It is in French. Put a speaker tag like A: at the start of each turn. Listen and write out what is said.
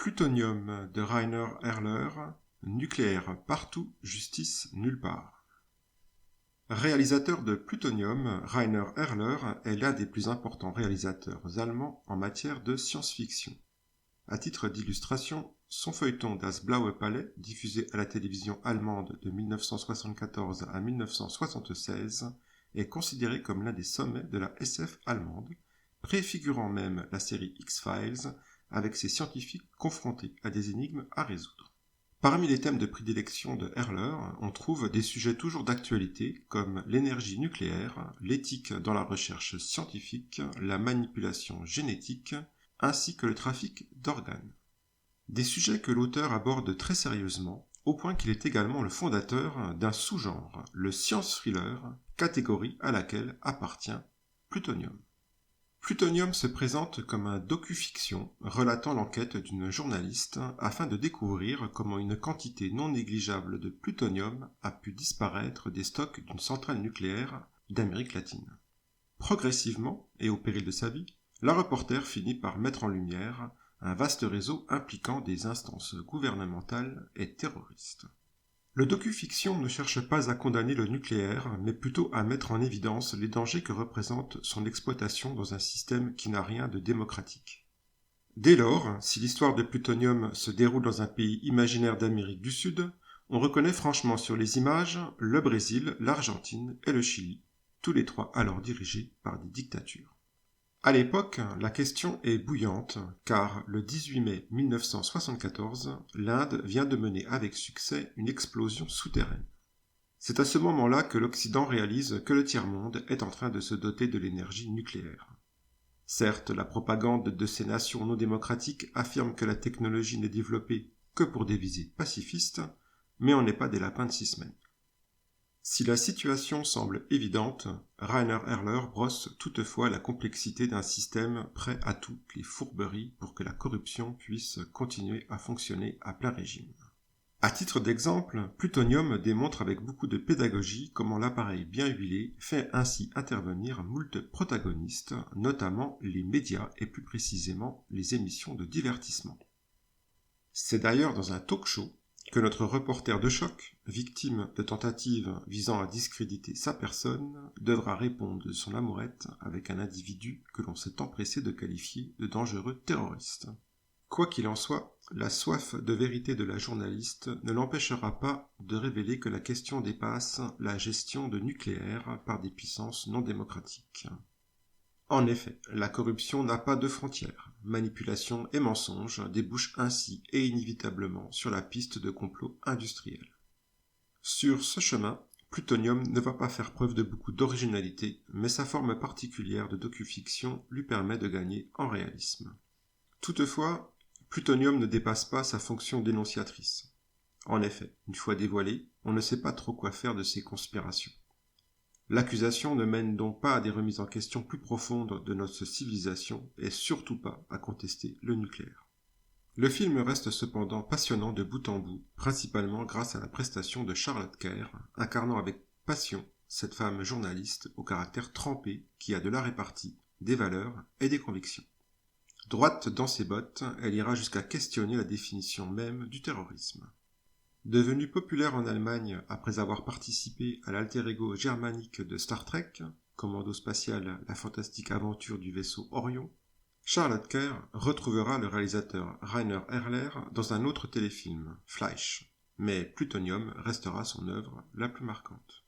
A: Plutonium de Rainer Erler, nucléaire partout, justice nulle part. Réalisateur de Plutonium, Rainer Erler est l'un des plus importants réalisateurs allemands en matière de science-fiction. À titre d'illustration, son feuilleton Das Blaue Palais, diffusé à la télévision allemande de 1974 à 1976, est considéré comme l'un des sommets de la SF allemande, préfigurant même la série X-Files avec ses scientifiques confrontés à des énigmes à résoudre. Parmi les thèmes de prédilection de Erler, on trouve des sujets toujours d'actualité comme l'énergie nucléaire, l'éthique dans la recherche scientifique, la manipulation génétique, ainsi que le trafic d'organes. Des sujets que l'auteur aborde très sérieusement, au point qu'il est également le fondateur d'un sous-genre, le science thriller, catégorie à laquelle appartient Plutonium. Plutonium se présente comme un docu-fiction relatant l'enquête d'une journaliste afin de découvrir comment une quantité non négligeable de plutonium a pu disparaître des stocks d'une centrale nucléaire d'Amérique latine. Progressivement, et au péril de sa vie, la reporter finit par mettre en lumière un vaste réseau impliquant des instances gouvernementales et terroristes. Le docu-fiction ne cherche pas à condamner le nucléaire, mais plutôt à mettre en évidence les dangers que représente son exploitation dans un système qui n'a rien de démocratique. Dès lors, si l'histoire de Plutonium se déroule dans un pays imaginaire d'Amérique du Sud, on reconnaît franchement sur les images le Brésil, l'Argentine et le Chili, tous les trois alors dirigés par des dictatures. À l'époque, la question est bouillante, car le 18 mai 1974, l'Inde vient de mener avec succès une explosion souterraine. C'est à ce moment-là que l'Occident réalise que le tiers-monde est en train de se doter de l'énergie nucléaire. Certes, la propagande de ces nations non démocratiques affirme que la technologie n'est développée que pour des visées pacifistes, mais on n'est pas des lapins de 6 semaines. Si la situation semble évidente, Rainer Erler brosse toutefois la complexité d'un système prêt à toutes les fourberies pour que la corruption puisse continuer à fonctionner à plein régime. À titre d'exemple, Plutonium démontre avec beaucoup de pédagogie comment l'appareil bien huilé fait ainsi intervenir moult protagonistes, notamment les médias et plus précisément les émissions de divertissement. C'est d'ailleurs dans un talk-show que notre reporter de choc, victime de tentatives visant à discréditer sa personne, devra répondre de son amourette avec un individu que l'on s'est empressé de qualifier de dangereux terroriste. Quoi qu'il en soit, la soif de vérité de la journaliste ne l'empêchera pas de révéler que la question dépasse la gestion de nucléaire par des puissances non démocratiques. En effet, la corruption n'a pas de frontières. Manipulation et mensonges débouchent ainsi et inévitablement sur la piste de complots industriels. Sur ce chemin, Plutonium ne va pas faire preuve de beaucoup d'originalité, mais sa forme particulière de docu-fiction lui permet de gagner en réalisme. Toutefois, Plutonium ne dépasse pas sa fonction dénonciatrice. En effet, une fois dévoilé, on ne sait pas trop quoi faire de ces conspirations. L'accusation ne mène donc pas à des remises en question plus profondes de notre civilisation et surtout pas à contester le nucléaire. Le film reste cependant passionnant de bout en bout, principalement grâce à la prestation de Charlotte Kerr, incarnant avec passion cette femme journaliste au caractère trempé qui a de la répartie, des valeurs et des convictions. Droite dans ses bottes, elle ira jusqu'à questionner la définition même du terrorisme. Devenue populaire en Allemagne après avoir participé à l'alter ego germanique de Star Trek, Commando spatial, la fantastique aventure du vaisseau Orion, Charlotte Kerr retrouvera le réalisateur Rainer Erler dans un autre téléfilm, Fleisch, mais Plutonium restera son œuvre la plus marquante.